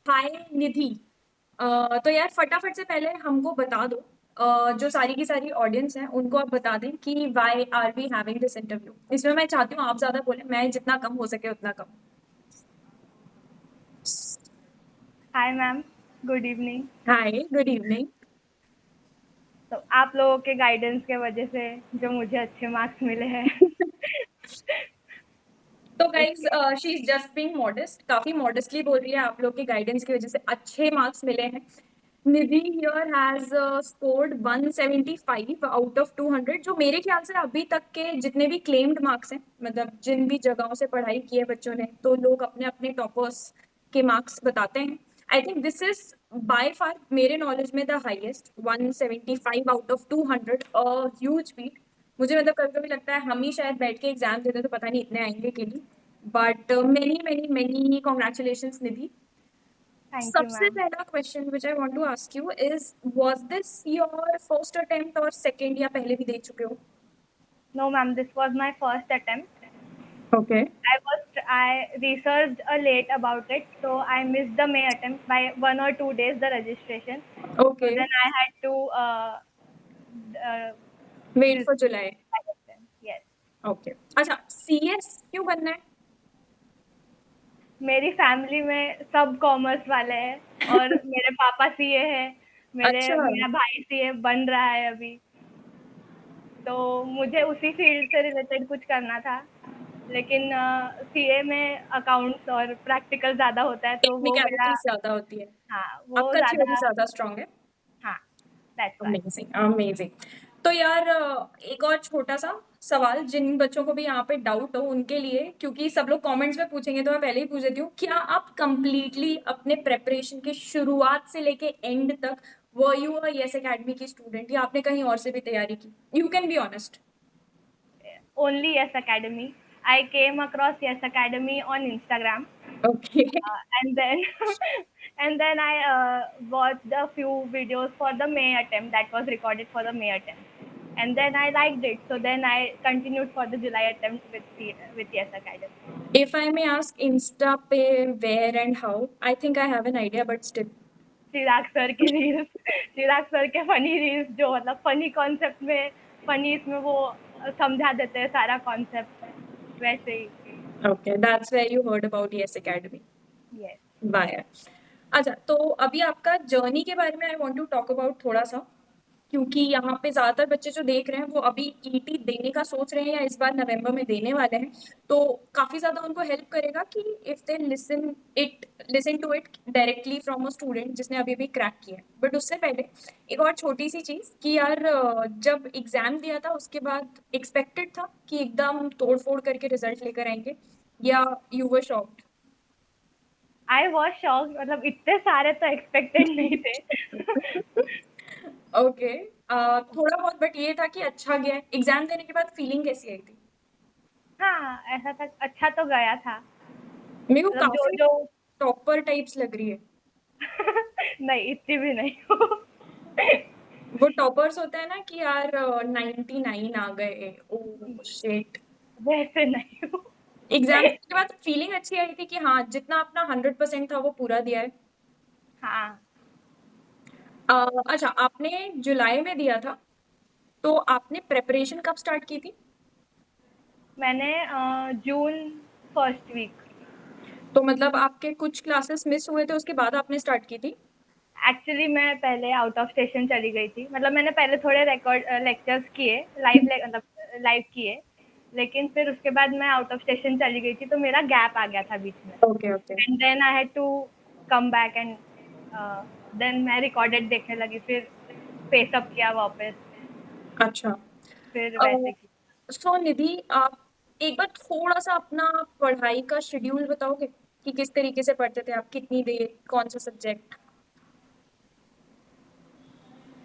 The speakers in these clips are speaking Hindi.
हाय निधि। तो यार फटाफट से पहले हमको बता दो, जो सारी की सारी ऑडियंस है उनको आप बता दें कि why are we having this interview. इसमें मैं चाहती हूँ आप ज्यादा बोले, मैं जितना कम हो सके उतना कम। Hi ma'am, good evening. Hi, good evening. तो आप लोगों के गाइडेंस के वजह से जो मुझे अच्छे मार्क्स मिले हैं तो गाइज उसके she is just being modest, काफी मॉडेस्टली बोल रही है, आप लोग के गाइडेंस की वजह से अच्छे मार्क्स मिले हैं। Nidhi here has scored 175 out of 200, जो मेरे ख्याल से अभी तक के जितने भी क्लेम्ड मार्क्स हैं, मतलब जिन भी जगहों से पढ़ाई की है बच्चों ने, तो लोग अपने अपने टॉपर्स के मार्क्स बताते हैं। I think this is by far मेरे नॉलेज में the highest 175 out of 200, a huge feet. मुझे मतलब कभी कभी लगता है हम ही शायद बैठ के एग्जाम देते तो पता नहीं इतने आएंगे कि नहीं। But many many many congratulation Nidhi. Thank you सबसे मैम। पहला question which I want to ask you is, was this your first attempt और सेकंड, या पहले भी दे चुके हो? No ma'am, this was my first attempt. Okay. I researched a late about it, so I missed the May attempt by 1 or 2 days the registration. So okay, then I had to uh, wait this for July. attempt. Yes. Okay. अच्छा, सीएस क्यों बनना है? मेरी फैमिली में सब कॉमर्स वाले हैं और मेरे पापा सीए हैं। मेरे अच्छा। मेरा भाई सीए बन रहा है अभी। तो मुझे उसी फील्ड से रिलेटेड कुछ करना था, लेकिन सीए में अकाउंट्स और प्रैक्टिकल ज़्यादा होता है, तो वो मेरा। टेक्निकलिटी ज्यादा होती है। हाँ, वो आपका थ्योरी ज़्यादा। ज्यादा स्ट्रांग है। हाँ, दैट्स व्हाई। Amazing amazing. तो यार एक और छोटा सा सवाल, जिन बच्चों को भी यहाँ पे डाउट हो उनके लिए, क्योंकि सब लोग कमेंट्स में पूछेंगे तो मैं पहले ही पूछ देती हूँ, क्या आप कंप्लीटली अपने प्रेपरेशन के शुरुआत से लेके एंड तक were you a yes academy की स्टूडेंट, या आपने कहीं और से भी तैयारी की? You can be honest. Only Yes Academy. I came across Yes Academy on Instagram, okay. and then and then I watched a few videos for the May attempt that was recorded for the May attempt, and then I liked it. So then I continued for the July attempt with Yes Academy. If I may ask, insta पे where and how? I think I have an idea but still. Chirag sir की रील्स, चिराग सर के फनी रील्स, जो मतलब फनी कॉन्सेप्ट में, फनी इसमें वो समझा देते हैं सारा कॉन्सेप्ट, वैसे ही। Okay, that's where you heard about Yes Academy. Yes. Bye. अच्छा, तो अभी आपका जर्नी के बारे में I want to talk about थोड़ा सा, क्योंकि यहाँ पे ज्यादातर बच्चे जो देख रहे हैं वो अभी ईटी देने का सोच रहे हैं या इस बार नवंबर में देने वाले हैं। तो काफी ज्यादा उनको हेल्प करेगा कि if they listen to it directly from a student जिसने अभी अभी क्रैक किया है। बट उससे पहले एक और छोटी सी चीज कि यार जब एग्जाम दिया था उसके बाद एक्सपेक्टेड था कि एकदम तोड़ फोड़ करके रिजल्ट लेकर आएंगे, या you were shocked? I was shock, मतलब इतने सारे तो एक्सपेक्टेड नहीं थे। ओके। थोड़ा बहुत, बट ये था कि अच्छा गया। एग्जाम देने के बाद फीलिंग कैसी आई थी? हाँ, ऐसा था, अच्छा तो गया था। मेरे को मतलब जो काफी जो टॉपर टाइप्स लग रही है। नहीं, इतनी भी नहीं हूँ। वो टॉपर्स होता है ना कि यार 99 आ गए, ओ शिट। वैसे नहीं हूँ। एग्जाम के बाद फीलिंग अच्छी आई थी कि हाँ, जितना अपना 100% था वो पूरा दिया है। हाँ, अच्छा, आपने जुलाई में दिया था, तो आपने प्रेपरेशन कब स्टार्ट की थी? मैंने जून फर्स्ट वीक। तो मतलब आपके कुछ क्लासेस मिस हुए थे, उसके बाद आपने स्टार्ट की थी? एक्चुअली मैं पहले आउट ऑफ स्टेशन चली गई थी। मतलब मैंने पहले थोड़े रिकॉर्ड लेक्चर्स किए, मतलब लाइव किए, लेकिन फिर उसके बाद मैं आउट ऑफ स्टेशन चली गई थी, तो मेरा गैप आ गया था बीच में। Okay okay. And then I had to come back, and then मैं रिकॉर्डेड देखने लगी, फिर पेस अप किया वापस, अच्छा। फिर वैसे की। सो निधि, आप एक बार थोड़ा सा अपना पढ़ाई का शेड्यूल बताओगे कि किस तरीके से पढ़ते थे आप, कितनी देर, कौन सा सब्जेक्ट?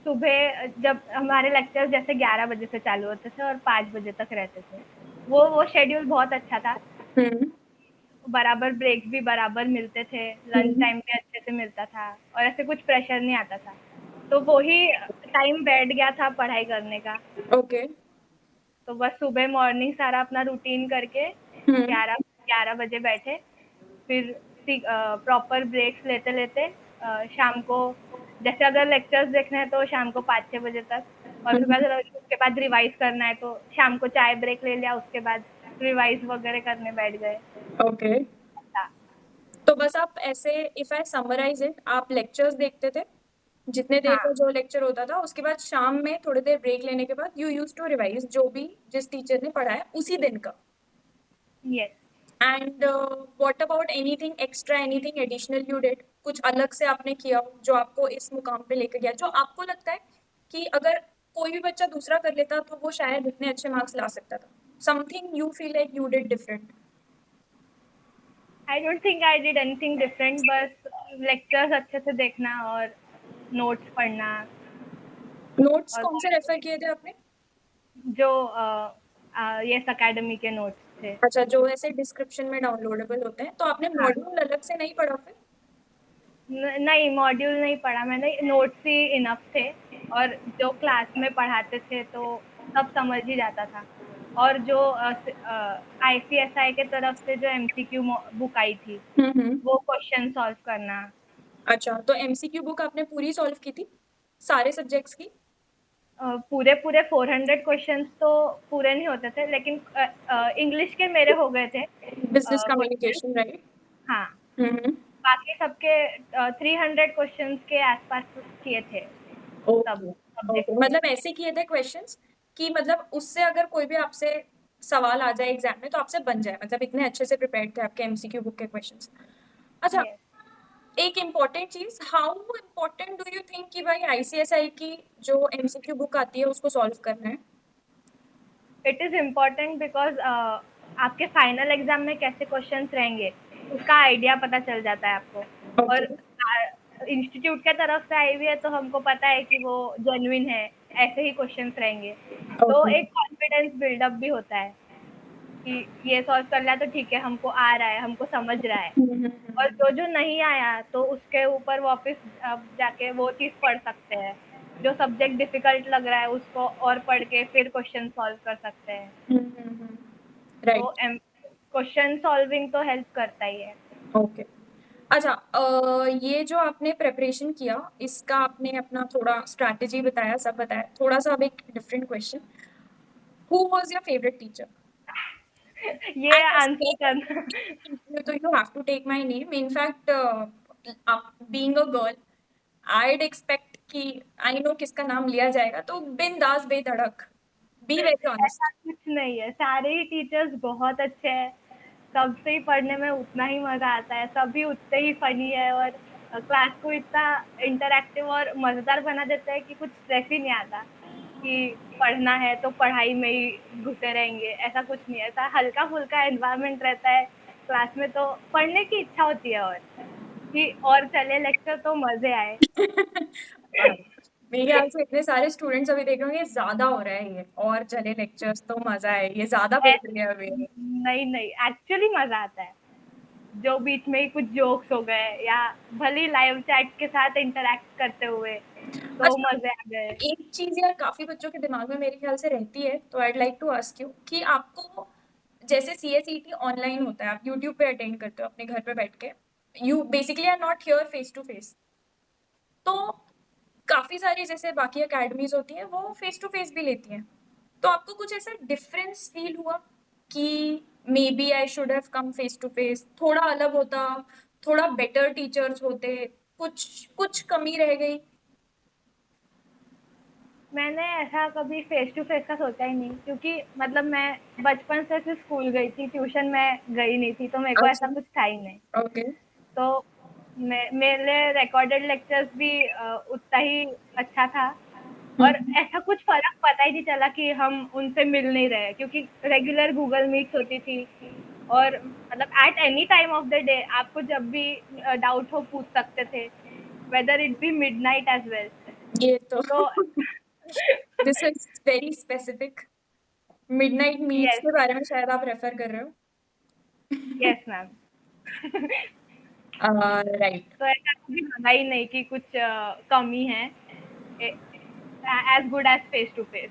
सुबह जब हमारे लेक्चर जैसे 11 बजे से चालू होते थे और 5 बजे तक रहते थे, वो शेड्यूल बहुत अच्छा था। हम्म। बराबर ब्रेक्स भी बराबर मिलते थे, लंच हम्म। टाइम भी अच्छे से मिलता था, और ऐसे कुछ प्रेशर नहीं आता था। तो वो ही टाइम बैठ गया था पढ़ाई करने का। ओके। तो बस सुबह मॉर्निंग सारा अपना रूटीन करके हम्म। 11 11 बजे बैठे, फिर प्रॉपर ब्रेक्स लेते लेते शाम को, जैसे अगर लेक्चर्स देखने हैं तो शाम को 5-6 बजे तक, और फिर बाद उसके बाद रिवाइज करना है तो शाम को चाय ब्रेक ले लिया, उसके बाद रिवाइज वगैरह करने बैठ गए। ओके, तो बस आप ऐसे, इफ आई समराइज इट, आप लेक्चर्स देखते थे जितने देर हाँ, का जो लेक्चर होता था, उसके बाद शाम में थोड़ी देर ब्रेक लेने के बाद यू यूज टू रिवाइज जो भी जिस टीचर ने पढ़ाया उसी दिन का। Yes. And what about anything extra, anything additional you did, कुछ अलग से आपने किया हो जो आपको इस मुकाम पे लेकर गया, जो आपको लगता है कि अगर कोई भी बच्चा दूसरा कर लेता तो वो शायद इतने अच्छे मार्क्स ला सकता था, something you feel like you did different? I don't think I did anything different, बस लेक्चर्स अच्छे से देखना और नोट्स पढ़ना। नोट्स और कौन से रेफर किए थे आपने? जो यस अकेडमी के नोट्स थे। अच्छा, जो ऐसे डिस्क्रिप्शन में डाउनलोडेबल होते हैं, तो आपने हाँ, मॉड्यूल अलग से नहीं पढ़ा फिर? नहीं मॉड्यूल नहीं पढ़ा मैंने, नोट्स ही इनफ थे, और जो क्लास में पढ़ाते थे तो सब समझ ही जाता था। और जो आईसीएसआई के तरफ से जो एमसीक्यू बुक आई थी, हम्म। वो क्वेश्चन सॉल्व करना। अच्छा, तो एमसीक्यू बुक आपने पूरी सॉल्व की थी सारे सब्जेक्ट्स की? पूरे पूरे 400 क्वेश्चंस तो पूरे नहीं होते थे, लेकिन इंग्लिश के मेरे हो गए थे बिजनेस क्वेश्चन। Communication, right? हाँ, हम्म। बाकी सबके 300 क्वेश्चंस के आसपास किए थे सब ओके। ओके, सब्जेक्ट के। मतलब ऐसे किए थे क्वेश्चंस कि मतलब उससे अगर कोई भी आपसे सवाल आ जाए एग्जाम में तो आपसे बन जाए, मतलब इतने अच्छे से प्रिपेयर्ड थे आपके एमसीक्यू बुक के क्वेश्चंस। अच्छा, यस, एक इम्पॉर्टेंट चीज, how important do you think कि भाई आईसीएसआई की जो एमसीक्यू बुक आती है उसको सॉल्व करना है? इट इज इम्पोर्टेंट बिकॉज आपके फाइनल एग्जाम में कैसे क्वेश्चंस रहेंगे उसका आइडिया पता चल जाता है आपको। ओके। और इंस्टीट्यूट के तरफ से आई हुई है तो हमको पता है कि वो जेन्युइन है, ऐसे ही क्वेश्चंस रहेंगे, तो ओके। एक कॉन्फिडेंस बिल्डअप भी होता है कि ये सॉल्व कर लिया तो ठीक है, हमको आ रहा है, हमको समझ रहा है। और जो जो नहीं आया तो उसके ऊपर वापस जाके वो चीज पढ़ सकते हैं, जो सब्जेक्ट डिफिकल्ट लग रहा है उसको और पढ़ के फिर क्वेश्चन सॉल्व कर सकते हैं। तो राइट। क्वेश्चन सॉल्विंग तो हेल्प करता ही है। ओके। अच्छा, ये जो आपने प्रेपरेशन किया, इसका आपने अपना थोड़ा स्ट्रैटेजी बताया, सब बताया, थोड़ा सा अब एक different question, who was your favourite teacher? ये And आंसर करना so you have to take my name. In fact, being a girl, I'd expect कि I know किसका नाम लिया जाएगा, तो बिंदास बेधड़क, be very ऐसा honest. कुछ नहीं है, सारे ही टीचर्स बहुत अच्छे हैं, सबसे ही पढ़ने में उतना ही मजा आता है, सभी उतने ही फनी है, और क्लास को इतना इंटरैक्टिव और मजेदार बना देता है कि कुछ स्ट्रेस ही नहीं आता कि पढ़ना है तो पढ़ाई में ही घुसे रहेंगे, ऐसा कुछ नहीं है। ऐसा हल्का फुल्का एनवायरनमेंट रहता है क्लास में, तो पढ़ने की इच्छा होती है और कि और चले लेक्चर तो मजे आए। मेरे ख्याल से इतने सारे स्टूडेंट्स अभी देख रहे होंगे ज्यादा हो रहा है ये, और चले लेक्चर्स तो मजा है, ये ज्यादा बोल रही है अभी। नहीं नहीं, एक्चुअली मजा आता है, जो बीच में ही कुछ जोक्स हो गए या भले लाइव चैट के साथ इंटरेक्ट करते हुए तो अच्छा, मजे आ गए। एक चीज यार काफी बच्चों के दिमाग में मेरे ख्याल से रहती है, तो I like to ask you कि आपको जैसे सीएसईटी ऑनलाइन होता है, आप यूट्यूब पे अटेंड करते हो अपने घर पे बैठ के, you basically are not here face to face, तो काफी सारी जैसे बाकी एकेडमीज होती हैं वो फेस टू फेस भी लेती हैं, तो आपको कुछ ऐसा डिफरेंस फील हुआ कि maybe I should have come face to face, थोड़ा अलग होता, थोड़ा बेटर टीचर्स होते, कुछ कुछ कमी रह गई? मैंने ऐसा कभी फेस टू फेस का सोचा ही नहीं, क्योंकि मतलब मैं बचपन से सिर्फ स्कूल गई थी, ट्यूशन में गई नहीं थी, तो मेरे को ऐसा अच्छा। कुछ था ही नहीं। ओके। तो मेरे रिकॉर्डेड लेक्चर्स भी उतना ही अच्छा था, और ऐसा कुछ फर्क पता ही नहीं चला कि हम उनसे मिल नहीं रहे, क्योंकि रेगुलर गूगल मीट्स होती थी, और मतलब at any time of the day आपको जब भी डाउट हो पूछ सकते थे, whether it be midnight as well. ये तो तो this is very specific, midnight meets yes, के बारे में शायद आप रेफर कर रहे हो? Yes ma'am. राइट। तो ऐसा कभी लगा ही नहीं कि कुछ कमी है, as good as face to face.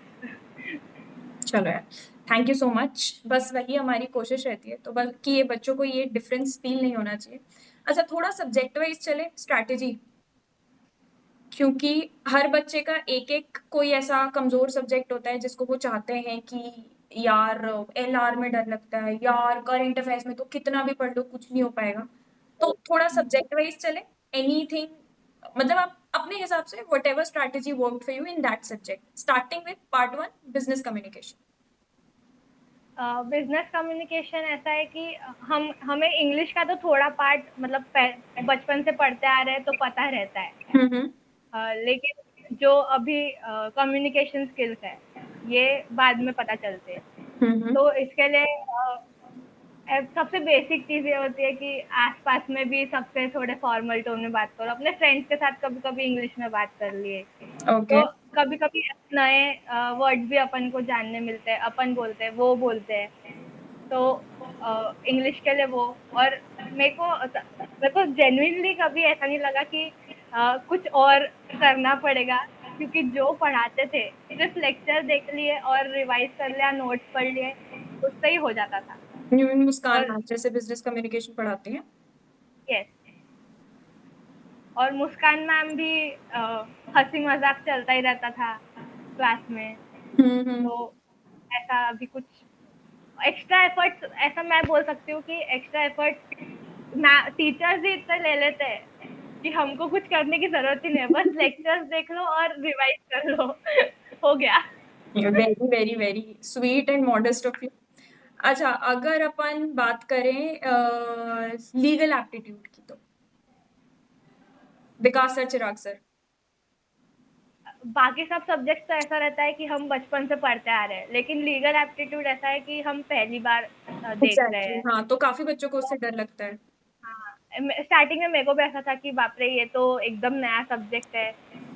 चलो यार, थैंक यू सो मच, बस वही हमारी कोशिश रहती है, तो बस कि ये बच्चों को ये डिफरेंस फील नहीं होना चाहिए। अच्छा, थोड़ा सब्जेक्ट वाइज चले, स्ट्रैटेजी, क्योंकि हर बच्चे का एक-एक कोई ऐसा कमज़ोर सब्जेक्ट होता है जिसको वो चाहते हैं कि यार एलआर में डर लगता है, यार करंट अफेयर्स में तो कितना भी पढ़ लो कुछ नहीं हो पाएगा। तो थोड़ा सब्जेक्ट वाइज चले, एनीथिंग, मतलब आप अपने हिसाब say whatever strategy worked for you in that subject, starting with part 1 business communication. Business communication ऐसा है कि हमें इंग्लिश का तो थोड़ा पार्ट मतलब बचपन से पढ़ते आ रहे हैं तो पता रहता है। हुँ, हुँ। लेकिन जो अभी कम्युनिकेशन स्किल्स है ये बाद में पता चलते हैं। हुँ, हुँ। तो इसके लिए सबसे बेसिक चीज ये होती है कि आसपास में भी सबसे थोड़े फॉर्मल टोन में बात करो, अपने फ्रेंड्स के साथ कभी कभी इंग्लिश में बात कर लिए ओके। तो कभी कभी नए वर्ड्स भी अपन को जानने मिलते हैं, अपन बोलते हैं वो बोलते हैं, तो इंग्लिश के लिए वो। और मेरे को जेन्युइनली कभी ऐसा नहीं लगा कि कुछ और करना पड़ेगा, क्योंकि जो पढ़ाते थे सिर्फ लेक्चर देख लिए और रिवाइज कर लिया, नोट्स पढ़ लिए, उससे ही हो जाता था। मुस्कान और मैम जैसे बिज़नेस कम्युनिकेशन पढ़ाती हैं। यस, और मुस्कान मैम भी हंसी मजाक चलता ही रहता था क्लास में। हुँ, हुँ। तो ऐसा अभी कुछ एक्स्ट्रा एफर्ट, ऐसा मैं बोल सकती हूँ कि एक्स्ट्रा एफर्ट टीचर्स ही इतना ले लेते हैं कि हमको कुछ करने की जरूरत ही नहीं है, बस लेक्चर्स देख लो और रिवाइज कर लो हो गया। Very, very, very sweet and modest of you. अच्छा, अगर अपन बात करें लीगल एप्टीट्यूड की तो विकास सर, चिराग सर। बाकी सब सब्जेक्ट तो ऐसा रहता है कि हम बचपन से पढ़ते आ रहे हैं, लेकिन लीगल एप्टीट्यूड ऐसा है कि हम पहली बार देख रहे एग्ज़ैक्टली हैं। हाँ, तो काफ़ी बच्चों को उससे डर लगता है। हाँ, स्टार्टिंग में मेरे को भी ऐसा था कि बाप रे ये तो एकदम नया सब्जेक्ट है,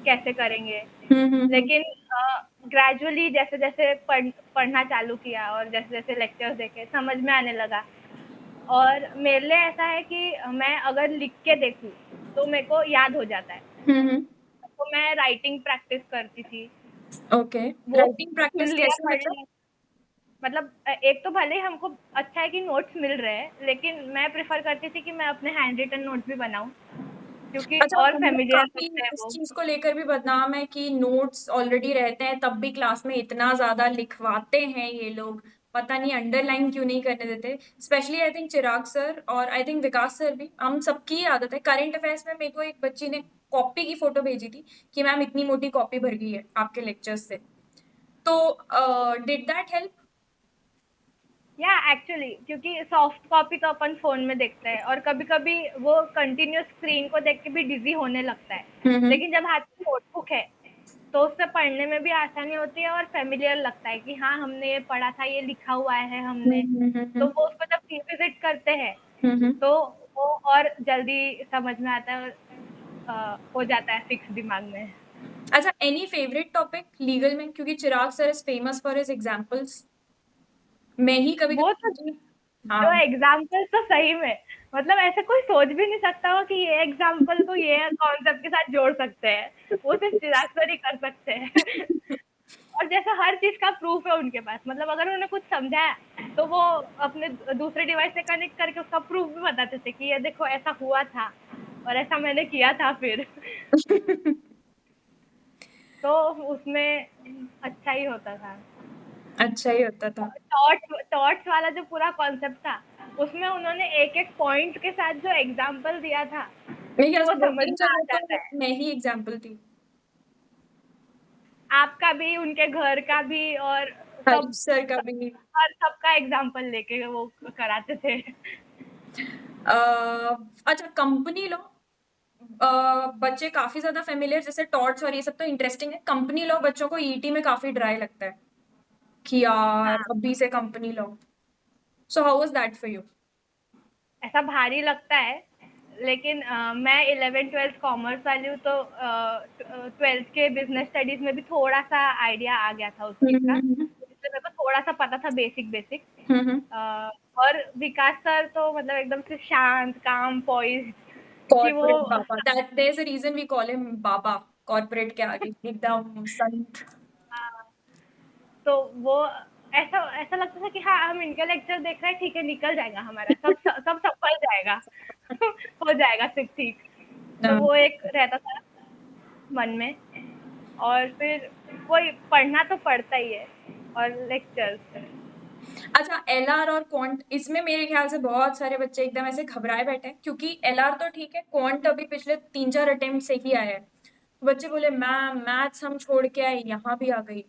कैसे करेंगे। हुँ, हुँ, हुँ। लेकिन ग्रेजुअली जैसे जैसे पढ़ना चालू किया और जैसे जैसे लेक्चर्स देखे समझ में आने लगा। और मेरे लिए ऐसा है कि मैं अगर लिख के देखूं तो मेरे को याद हो जाता है। हुँ, हुँ। तो मैं राइटिंग प्रैक्टिस करती थी, ओके, वो राइटिंग सुन प्रैक्टिस लिया कैसे पढ़ मतलब? लिया। मतलब एक तो भले ही हमको अच्छा है कि नोट्स मिल रहे हैं, लेकिन मैं प्रेफर करती थी कि मैं अपने हैंड रिटन नोट्स भी बनाऊं, क्योंकि अच्छा, और हम लोग फेमिलियर काफ़ी लगते हैं इस वो। चीज़ को लेकर भी बदनाम है कि नोट्स ऑलरेडी रहते हैं, तब भी क्लास में इतना ज़्यादा लिखवाते हैं ये लोग, पता नहीं अंडरलाइन क्यों नहीं करने देते। Specially I think Chirag sir और आई थिंक विकास सर भी, हम सबकी ही आदत है। करंट अफेयर्स में मेरे को एक बच्ची ने कॉपी की फ़ोटो भेजी थी कि मैम इतनी मोटी कॉपी भर गई है आपके लेक्चर्स से। तो डिड दैट हेल्प? या एक्चुअली क्योंकि सॉफ्ट कॉपी तो अपन फोन में देखते हैं और कभी कभी वो कंटिन्यूस स्क्रीन को देख के भी डिजी होने लगता है। हुँ, हुँ। लेकिन जब हाथ में नोटबुक है तो उससे पढ़ने में भी आसानी होती है और फेमिलियर लगता है कि हाँ हमने ये पढ़ा था, ये लिखा हुआ है हुँ, हमने। हुँ, हुँ, तो हुँ। वो उसको जब रिविजिट करते हैं हुँ, हुँ। तो वो और जल्दी समझ में आता है और हो जाता है फिक्स दिमाग में। अच्छा, एनी फेवरेट टॉपिक लीगल में? क्योंकि Chirag sir is famous for his examples. मैं ही वो कभी-कभी तो सोचती जो हाँ। एग्जाम्पल तो सही में मतलब ऐसे कोई सोच भी नहीं सकता हो कि ये एग्जाम्पल को ये कॉन्सेप्ट के साथ जोड़ सकते हैं, वो सिर्फ चिराग सर ही कर सकते हैं। और जैसे हर चीज का प्रूफ है उनके पास, मतलब अगर उन्होंने कुछ समझाया तो वो अपने दूसरे डिवाइस से कनेक्ट करके उसका प्रूफ भी बताते थे कि ये देखो ऐसा हुआ था और ऐसा मैंने किया था फिर। तो उसमें अच्छा ही होता था। अच्छा ही होता था। टॉट्स वाला जो पूरा कॉन्सेप्ट था उसमें उन्होंने एक एक पॉइंट के साथ जो एग्जाम्पल दिया था मेरे कि ख्याल वो से समझ में बोलते आ वो जाता तो है। मैं ही एग्ज़ाम्पल थी। आपका भी, उनके घर का भी, और सब हरीश सर का भी। हर सबका एग्जाम्पल लेके वो कराते थे। अच्छा, कंपनी लॉ, बच्चे काफ़ी ज़्यादा फ़ैमिलियर, जैसे टॉर्ट्स और ये सब तो इंटरेस्टिंग है। कंपनी लॉ बच्चों को ईटी में काफ़ी ड्राई लगता है कि यार हाँ, अभी से company law. So how was that for you? ऐसा भारी लगता है, लेकिन मैं 11th-12th कॉमर्स वाली हूँ, तो 12th के बिजनेस स्टडीज में भी थोड़ा सा आइडिया आ गया था उस हुँ, चीज का, हुँ, हुँ। इसलिए मेरे को थोड़ा सा पता था बेसिक बेसिक। हुँ, हुँ। और विकास सर तो मतलब एकदम से शांत काम पॉइज्ड कि वो corporate baba, that there is a reason we call him baba, corporate के आगे एकदम संत। तो वो ऐसा ऐसा लगता था कि हाँ, हम इनका लेक्चर देख रहे हैं, ठीक है, निकल जाएगा हमारा, सब सफल जाएगा। हो जाएगा सब ठीक। तो वो एक रहता था मन में। और फिर वही पढ़ना तो पड़ता ही है, और लेक्चर्स। अच्छा, एलआर और क्वांट, इसमें मेरे ख्याल से बहुत सारे बच्चे एकदम ऐसे घबराए बैठे हैं, क्योंकि एलआर तो ठीक है, क्वांट अभी पिछले 3-4 अटेम्प्ट से ही आया है। बच्चे बोले मैम मैथ्स हम छोड़ के आए, यहाँ भी आ गई।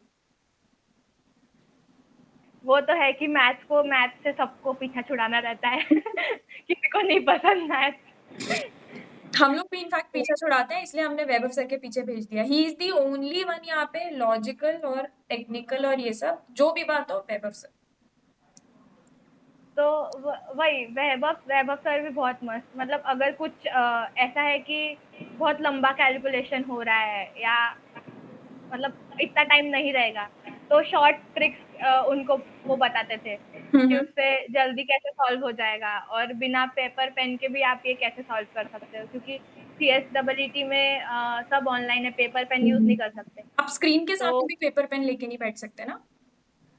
वो तो है कि मैथ्स से सबको पीछा छुड़ाना रहता है। किसी को नहीं पसंद मैथ्स। हम लोग भी इनफैक्ट पीछे छुड़ाते हैं, इसलिए हमने वैभव सर के पीछे भेज दिया। He is the only one यहाँ पे लॉजिकल और टेक्निकल और ये सब जो भी बात हो, वैभव सर। तो वही वैभव वैभव सर भी बहुत मस्त, मतलब अगर कुछ ऐसा है कि बहुत लंबा कैलकुलेशन हो रहा है, या मतलब इतना टाइम नहीं रहेगा, तो शॉर्ट ट्रिक्स उनको वो बताते थे कि हम्म। उससे जल्दी कैसे सॉल्व हो जाएगा, और बिना पेपर पेन के भी आप ये कैसे सॉल्व कर सकते हो, क्योंकि CSEET में सब ऑनलाइन है, पेपर पेन यूज नहीं कर सकते। आप स्क्रीन के सामने तो भी पेपर पेन लेके नहीं बैठ सकते ना।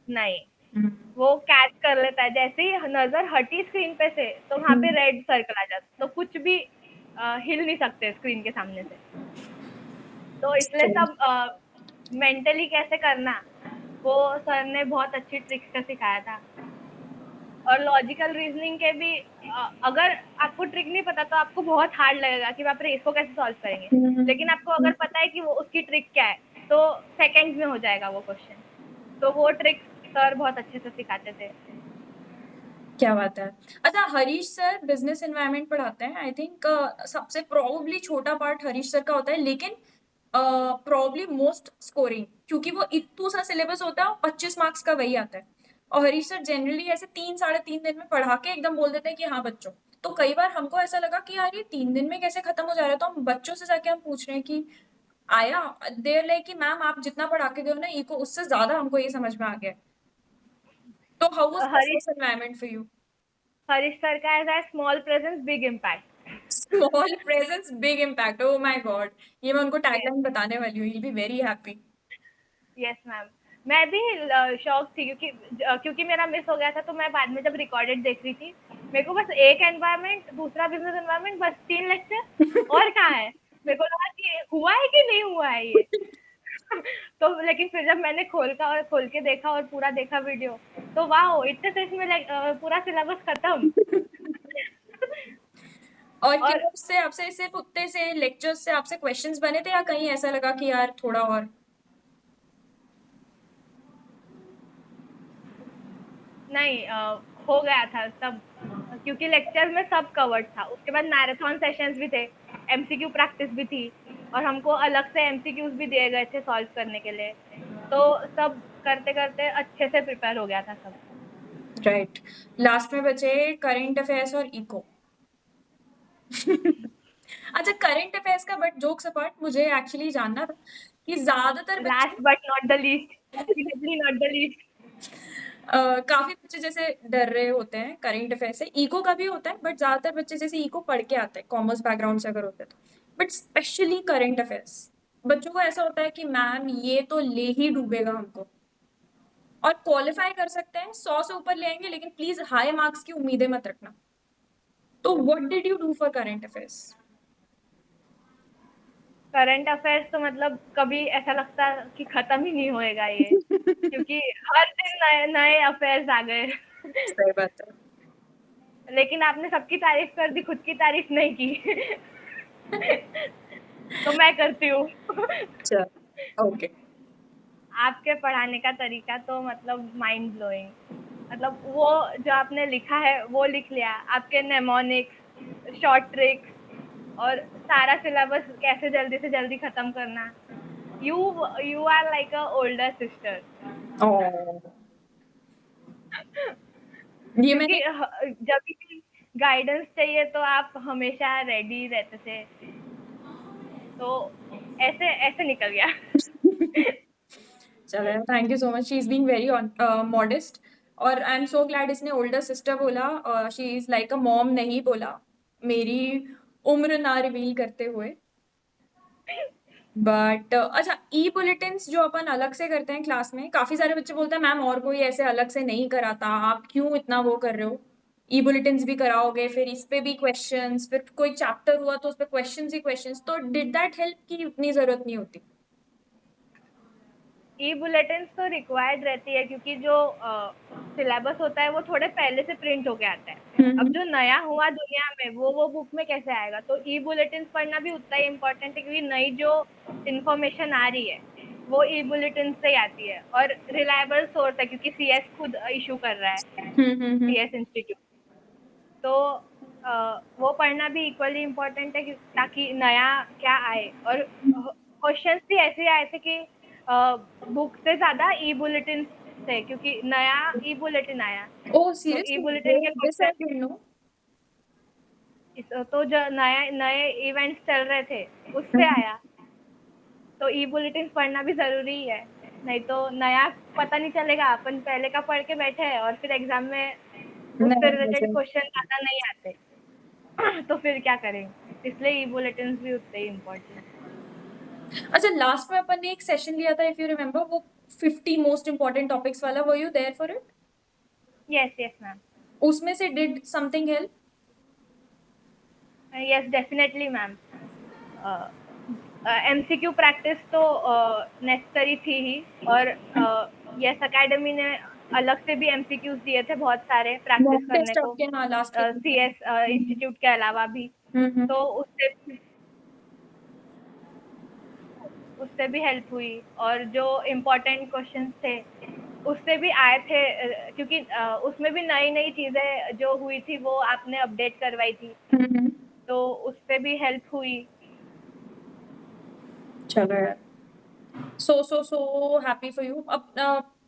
नहीं, हम्म। वो कैच कर लेता है, जैसे ही नजर हटी स्क्रीन पे से तो वहां पे रेड सर्कल आ जाता, तो कुछ भी हिल नहीं सकते स्क्रीन के सामने से। तो इसलिए सब मेंटली कैसे करना, वो सर ने बहुत अच्छी ट्रिक से सिखाया था। और लॉजिकल रीजनिंग के भी अगर आपको ट्रिक नहीं पता तो आपको बहुत हार्ड लगेगा कि बाप रे इसको कैसे सॉल्व करेंगे। लेकिन आपको अगर पता है कि वो उसकी ट्रिक क्या है, तो सेकंड्स में हो जाएगा वो क्वेश्चन। तो वो ट्रिक्स सर बहुत अच्छे से सिखाते थे। क्या बात है। अच्छा, हरीश सर बिजनेस एनवायरनमेंट पढ़ाते हैं, आई थिंक सबसे प्रोबेबली छोटा पार्ट हरीश सर का होता है, लेकिन प्रोबेबली मोस्ट स्कोरिंग, क्योंकि वो इतू सा सिलेबस होता है और 25 मार्क्स का वही आता है। और हरीश सर जनरली ऐसे 3-3.5 दिन में पढ़ा के एकदम बोल देते हैं कि हाँ बच्चों। तो कई बार हमको ऐसा लगा कि यार ये 3 दिन में कैसे खत्म हो जा रहा है, तो हम बच्चों से जाके हम पूछ रहे हैं कि आया, देर लाइक कि मैम आप जितना पढ़ा के गए हो ना इको, उससे ज्यादा हमको ये समझ में आ गया है। तो how was Harish business environment for you? Harish sir का ऐसा है, small presence big impact. Small presence big impact, oh my god. ये मैं उनको यस, टैगलाइन बताने वाली हूँ, he be very happy. Yes ma'am. मैं भी शॉक थी, क्योंकि मेरा मिस हो गया था, तो मैं बाद में जब रिकॉर्डेड देख रही थी, मेरे को बस एक एनवायरनमेंट, दूसरा बिजनेस एनवायरनमेंट, बस 3 लेक्चर, और कहाँ है। मेरे को लगा कि हुआ है कि नहीं हुआ है ये। तो लेकिन फिर जब मैंने खोल के देखा और पूरा देखा वीडियो, तो वाह, इतने से इसमें पूरा सिलेबस खत्म। और और क्या उससे आपसे सिर्फ उतने से लेक्चर्स से आपसे क्वेश्चंस बने थे, या कहीं ऐसा लगा कि यार थोड़ा और? नहीं, हो गया था सब, क्योंकि लेक्चर में सब कवर्ड था। उसके बाद मैराथन सेशंस भी थे, MCQ प्रैक्टिस भी थी, और हमको अलग से MCQs भी दिए गए थे सॉल्व करने के लिए। तो सब करते करते अच्छे से प्रिपेयर हो गया था सब। राइट। लास्ट में बचे करंट अफेयर्स और इको। अच्छा, करंट अफेयर्स का बट जोक्स अपार्ट, मुझे एक्चुअली जानना था कि ज्यादातर बच्चे last but not the least, definitely not the least. काफी बच्चे जैसे डर रहे होते हैं करंट अफेयर से, इको का भी होता है, बट ज्यादातर बच्चे जैसे इको पढ़ के आते हैं कॉमर्स बैकग्राउंड से अगर होते हैं तो। बट स्पेशली करंट अफेयर्स, बच्चों को ऐसा होता है कि मैम ये तो ले ही डूबेगा हमको। और क्वालिफाई कर सकते हैं, 100 से ऊपर ले आएंगे, लेकिन प्लीज हाई मार्क्स की उम्मीदें मत रखना। तो what did you do for current affairs? Current affairs तो मतलब कभी ऐसा लगता कि खत्म ही नहीं होएगा ये, क्योंकि हर दिन नए नए अफेयर्स आ गए। सही बात है। लेकिन आपने सबकी तारीफ कर दी, खुद की तारीफ नहीं की। तो मैं करती हूँ। चल, ओके। आपके पढ़ाने का तरीका तो मतलब माइंड ब्लोइंग। मतलब वो जो आपने लिखा है वो लिख लिया, आपके नेमोनिक्स, शॉर्ट ट्रिक्स, और सारा सिलेबस कैसे जल्दी से जल्दी खत्म करना। You you are like a older sister. ओ, ये क्योंकि मैंने जब भी गाइडेंस चाहिए तो आप हमेशा रेडी रहते थे। तो ऐसे ऐसे निकल गया। चलो, thank you so much, she is being very modest. और आई एम सो ग्लैड इसने ओल्डर सिस्टर बोला, she is like a mom नहीं बोला, मेरी उम्र ना रिवील करते हुए। बट अच्छा, ई बुलेटिन जो अपन अलग से करते हैं क्लास में, काफी सारे बच्चे बोलते हैं मैम और कोई ऐसे अलग से नहीं कराता, आप क्यों इतना वो कर रहे हो, ई बुलेटिन भी कराओगे, फिर इस पे भी क्वेश्चंस, फिर कोई चैप्टर हुआ तो उस पे क्वेश्चंस ही क्वेश्चंस, तो डिड दैट हेल्प कि उतनी जरूरत नहीं होती? ई बुलेटिन तो रिक्वायर्ड रहती है क्योंकि जो सिलेबस होता है वो थोड़े पहले से प्रिंट होके आता है। अब जो नया हुआ दुनिया में वो बुक में कैसे आएगा, तो ई बुलेटिन पढ़ना भी उतना ही इम्पोर्टेंट है क्योंकि नई जो इन्फॉर्मेशन आ रही है वो ई बुलेटिन से ही आती है और रिलायबल सोर्स है क्योंकि सीएस खुद इशू कर रहा है, सीएस इंस्टीट्यूट। तो वो पढ़ना भी इक्वली इम्पोर्टेंट है ताकि नया क्या आए, और क्वेश्चंस भी ऐसे आए थे कि बुक से ज्यादा ई बुलेटिन से, क्योंकि नया ई बुलेटिन आया ओह तो ई सीरियसली, बुलेटिन के this I question, didn't know. तो जो नए नए इवेंट्स चल रहे थे उससे आया, तो ई बुलेटिन पढ़ना भी जरूरी है, नहीं तो नया पता नहीं चलेगा, अपन पहले का पढ़ के बैठे हैं और फिर एग्जाम में उससे रिलेटेड नहीं, क्वेश्चन ज्यादा नहीं आते तो फिर क्या करेंगे, इसलिए ई बुलेटिन भी उतने ही इम्पोर्टेंट। अच्छा, लास्ट में अपन ने एक सेशन लिया था इफ यू रिमेम्बर, वो 50 मोस्ट इंपॉर्टेंट टॉपिक्स वाला, were you there for it? Yes yes ma'am, उसमें से did something help? Yes definitely ma'am. MCQ practice तो नेसेसरी थी ही, और यस एकेडमी ने अलग से भी एमसीक्यूज दिए थे बहुत सारे प्रैक्टिस मॉक करने टेस्ट को, आपके, हाँ, लास्ट के दिन था। सीएस इंस्टीट्यूट के अलावा भी, हम्म। तो उससे उससे भी हेल्प हुई, और जो इम्पोर्टेंट क्वेश्चंस थे उससे भी आए थे, क्योंकि उसमें भी नई नई चीजें जो हुई थी वो आपने अपडेट करवाई थी, हम्म। तो उससे भी हेल्प हुई। चलो यार, सो हैप्पी फॉर यू। अब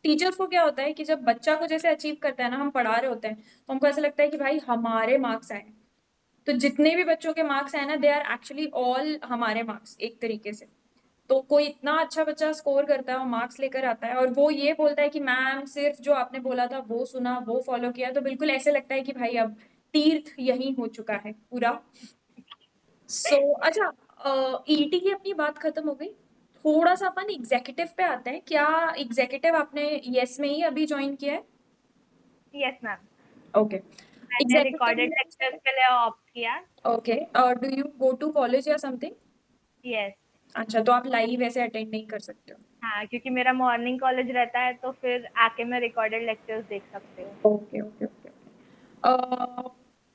टीचर्स को क्या होता है कि जब बच्चा को जैसे अचीव करता है ना, हम पढ़ा रहे होते हैं तो हमको ऐसा लगता है कि भाई हमारे मार्क्स आए, तो जितने भी बच्चों के मार्क्स आए ना, दे आर एक्चुअली ऑल हमारे मार्क्स एक तरीके से। तो कोई इतना अच्छा बच्चा स्कोर करता है और मार्क्स लेकर आता है और वो ये बोलता है कि मैम सिर्फ जो आपने बोला था वो सुना, वो फॉलो किया, तो बिल्कुल ऐसे लगता है कि भाई अब तीर्थ यही हो चुका है पूरा। अच्छा, ईटी की अपनी बात खत्म हो गई, थोड़ा सा अपन एग्जीक्यूटिव पे आते हैं। क्या एग्जीक्यूटिव आपने यस में ही अभी ज्वाइन किया है? Yes ma'am, okay. मैंने एग्जीक्यूटिव रिकॉर्डेड लेक्चर्स में, के लिए ऑप्ट किया। Okay, do you go to college या समथिंग? यस, अच्छा, तो आप लाइव ऐसे अटेंड नहीं कर सकते हो? हाँ, क्योंकि मेरा मॉर्निंग कॉलेज रहता है तो फिर आके मैं रिकॉर्डेड लेक्चर्स देख सकती हूँ। Okay okay okay.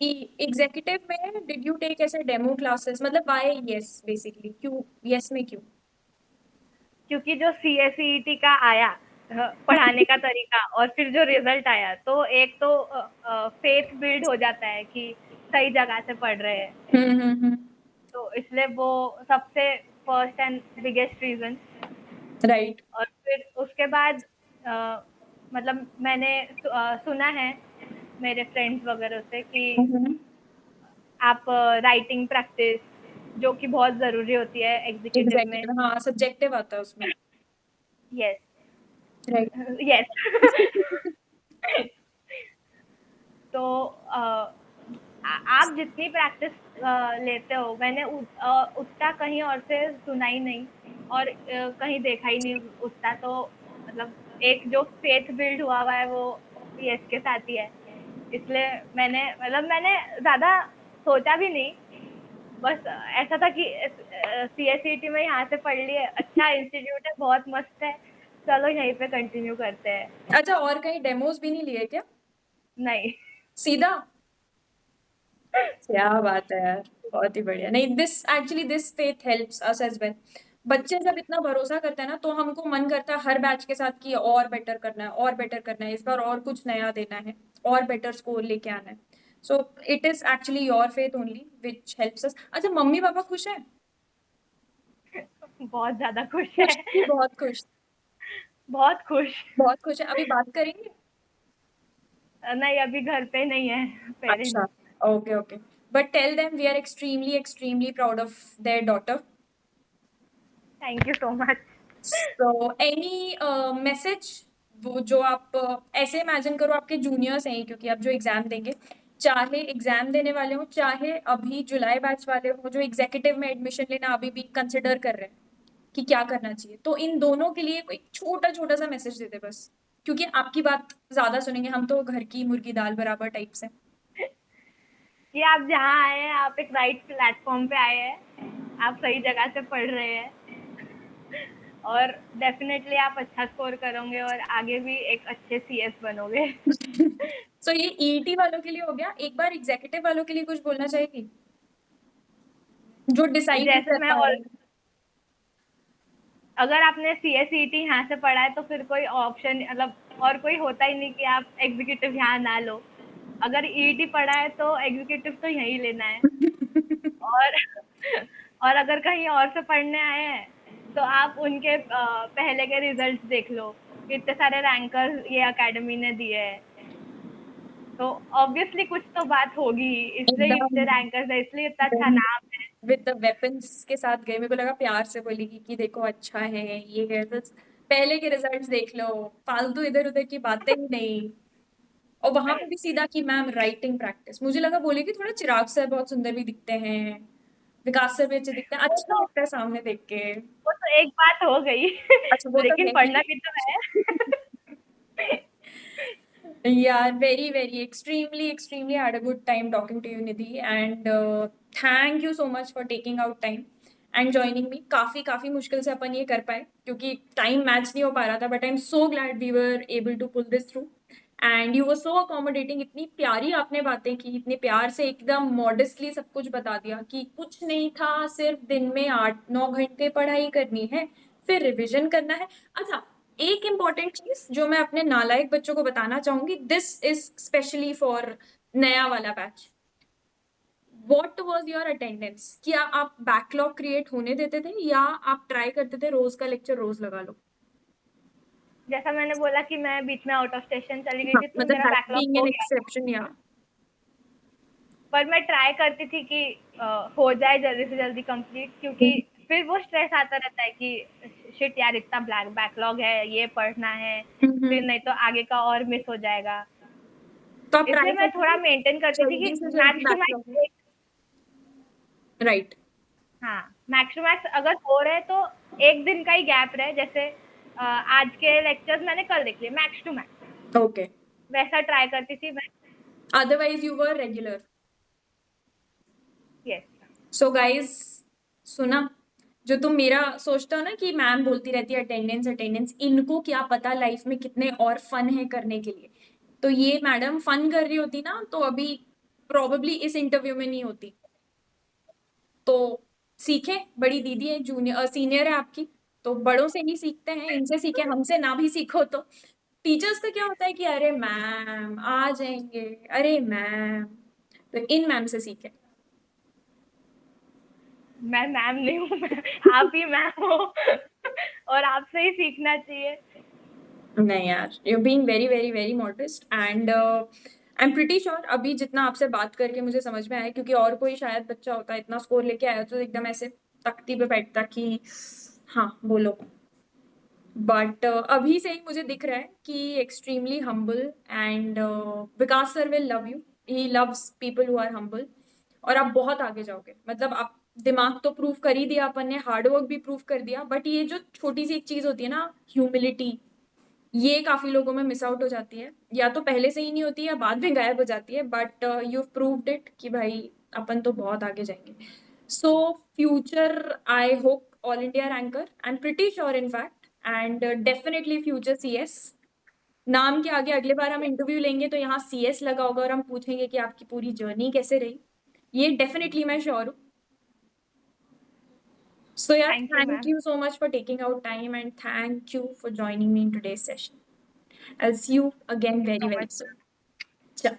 एग्जीक्यूटिव में डिड यू टेक ऐसे डेमो क्लासेस, मतलब बाय यस बेसिकली, क्यों यस में क्यों? क्योंकि जो सीएसईटी का आया पढ़ाने का तरीका, और फिर जो रिजल्ट आया, तो एक तो फेथ बिल्ड हो जाता है कि सही जगह से पढ़ रहे हैं, हम्म। तो इसलिए वो सबसे first and biggest reason. Right. और फिर उसके बाद मतलब मैंने सुना है मेरे फ्रेंड्स वगैरह से कि आप राइटिंग प्रैक्टिस, जो कि बहुत ज़रूरी होती है एग्जीक्यूटिव में। एग्जीक्यूटिव, हाँ, सब्जेक्टिव आता है उसमें। Yes right. यस तो आप जितनी प्रैक्टिस लेते हो, मैंने उतना कहीं और से सुना ही नहीं, और कहीं देखा ही नहीं उतना, तो मतलब एक जो फेथ बिल्ड हुआ है वो यस के साथ ही है, इसलिए मैंने ज्यादा सोचा भी नहीं, बस ऐसा था कि सीएसईटी में यहाँ से पढ़ लिए, अच्छा इंस्टीट्यूट है, बहुत मस्त है, चलो यहीं पे कंटिन्यू करते हैं। अच्छा, और कहीं डेमोज भी नहीं लिए क्या? नहीं सीधा? क्या बात है यार, बहुत ही बढ़िया। नहीं, this actually this faith helps us as well. बच्चे जब इतना भरोसा करते हैं ना, तो हमको मन करता है हर बैच के साथ कि और बेटर करना है, और बेटर करना है, इस बार और कुछ नया देना है, और बेटर स्कोर लेके आना है। So it is actually your faith only which helps us. अच्छा, मम्मी पापा खुश है? बहुत ज्यादा खुश खुश है, थी, बहुत खुश? बहुत खुश। बहुत खुश है, अभी बात करेंगे? नहीं, अभी घर पे नहीं है पेरेंट्स। अच्छा, okay okay. But tell them we are extremely extremely proud of their daughter. Thank you so much. So any message, वो जो आप ऐसे इमेजिन करो आपके जूनियर्स हैं, क्योंकि आप जो एग्जाम देंगे, चाहे एग्जाम देने वाले हो, चाहे अभी जुलाई बैच वाले हो जो एग्जीक्यूटिव में एडमिशन लेना अभी भी कंसिडर कर रहे हैं, कि क्या करना चाहिए। तो इन दोनों के लिए एक छोटा-छोटा सा मैसेज दे दें बस, क्योंकि आपकी बात ज़्यादा सुनेंगे, हम तो घर की मुर्गी दाल बराबर टाइप्स हैं। कि आप जहाँ आए हैं, आप एक राइट प्लेटफॉर्म पे आए हैं, आप सही जगह से पढ़ रहे हैं और डेफिनेटली आप अच्छा स्कोर करोगे और आगे भी एक अच्छे सीएस बनोगे। सो ये ईईटी वालों के लिए हो गया। एक बार एग्जीक्यूटिव वालों के लिए कुछ बोलना चाहेगी? जो डिसाइड नहीं जैसे कर मैं पा रहे और हैं। अगर आपने सीएसईटी यहाँ से पढ़ा है तो फिर कोई ऑप्शन मतलब और कोई होता ही नहीं कि आप एग्जीक्यूटिव यहाँ ना लो। अगर ईईटी पढ़ा है तो एग्जीक्यूटिव तो यहीं लेना है। और और अगर कहीं और से पढ़ने आए हैं तो आप उनके पहले के रिजल्ट्स देख लो, कितने सारे रैंकर्स ये एकेडमी ने दिए हैं। तो ऑब्वियसली कुछ तो बात होगी, इसलिए एकदम इतने रैंकर्स है, इसलिए इतना अच्छा नाम है। विद द वेपन्स के साथ गए। मेरे को लगा प्यार से बोलेगी कि देखो अच्छा है, ये है, तो पहले के रिजल्ट्स देख लो, फालतू इधर उधर की बातें ही नहीं। और वहां पे भी सीधा कि मैम राइटिंग प्रैक्टिस। मुझे लगा बोलेगी थोड़ा चिराग सर बहुत सुंदर भी दिखते हैं, विकास सर भी अच्छे दिखते हैं, वो अच्छा तो लगता है सामने देख के। वो तो एक बात हो गई। अच्छा वो तो लेकिन है पढ़ना ही। भी तो है। Yeah, very extremely had a good time talking to you, Nidhi, and thank you so much for taking out time and joining me. काफी मुश्किल से अपन ये कर पाए क्योंकि टाइम मैच नहीं हो पा रहा था, but I'm so glad we were able to pull this through. And you were so accommodating. इतनी प्यारी आपने बातें की, इतने प्यार से एकदम मॉडेस्टली सब कुछ बता दिया कि कुछ नहीं था, सिर्फ दिन में 8-9 घंटे पढ़ाई करनी है, फिर रिविजन करना है। अच्छा, एक इम्पॉर्टेंट चीज जो मैं अपने नालायक बच्चों को बताना चाहूंगी, दिस इज स्पेशली फॉर नया वाला batch. What was your attendance? क्या आप बैकलॉग क्रिएट होने देते थे या आप ट्राई करते थे रोज का लेक्चर रोज लगा लो? जैसा मैंने बोला कि मैं बीच में आउट ऑफ स्टेशन चली गई हाँ, थी तो मतलब मेरा दैट बैकलॉग बीइंग हो एन गया था। एक्सेप्शन या पर मैं ट्राई करती थी कि हो जाए जल्दी से जल्दी कंप्लीट, क्योंकि फिर वो स्ट्रेस आता रहता है कि शिट यार इतना बैकलॉग है, ये पढ़ना है, फिर नहीं तो आगे का और मिस हो जाएगा। तो आप ट्राई इसलिए मैं करते थोड़ा थे मेंटेन करती थी जल्दी कि से जल्दी मैक्स टू बैकलॉग में? मैक्स। राइट। हाँ, मैक्स टू मैक्स अगर हो रहे तो एक दिन का ही गैप रहे, जैसे आज के लेक्चर्स मैंने कल देख लिए मैक्स टू मैक्स, ओके। वैसा ट्राई करती थी मैं। Otherwise you were regular. Yes. So guys, सुना जो तुम मेरा सोचते हो ना कि मैम बोलती रहती है अटेंडेंस अटेंडेंस, इनको क्या पता लाइफ में कितने और फन है करने के लिए। तो ये मैडम फन कर रही होती ना तो अभी प्रोबेबली इस इंटरव्यू में नहीं होती। तो सीखे, बड़ी दीदी है, जूनियर सीनियर है आपकी, तो बड़ों से ही सीखते हैं, इनसे सीखे, हमसे ना भी सीखो तो। टीचर्स का क्या होता है कि अरे मैम आ जाएंगे, अरे मैम, तो इन मैम से सीखे। मैं मैम नहीं हूँ, आप ही मैम हो। और आपसे ही सीखना चाहिए। नहीं यार, you being very modest and I am pretty sure अभी जितना आपसे बात करके मुझे समझ में आया, क्योंकि और कोई शायद बच्चा होता इतना स्कोर लेके आया तो एकदम ऐसे तख्ती पे बैठता कि हाँ बोलो। बट अभी से ही मुझे दिख रहा है कि extremely humble and Vikas sir will love you. He loves people who are humble. और आप बहुत आगे जाओगे, मतलब आप दिमाग तो प्रूव कर ही दिया अपन ने, हार्डवर्क भी प्रूव कर दिया, बट ये जो छोटी सी एक चीज होती है ना, ह्यूमिलिटी, ये काफी लोगों में मिस आउट हो जाती है, या तो पहले से ही नहीं होती है या बाद में गायब हो जाती है, बट यू प्रूव्ड इट कि भाई अपन तो बहुत आगे जाएंगे। So future, I hope all India ranker, I am pretty sure in fact, and definitely future CS. नाम के आगे अगले बार हम इंटरव्यू लेंगे तो यहाँ सीएस लगा होगा और हम पूछेंगे कि आपकी पूरी जर्नी कैसे रही। ये डेफिनेटली मैं श्योर हूँ। So yeah, thank you thank ma'am. you so much for taking out time and thank you for joining me in today's session. I'll see you thank again you very, so very much. soon. Ciao.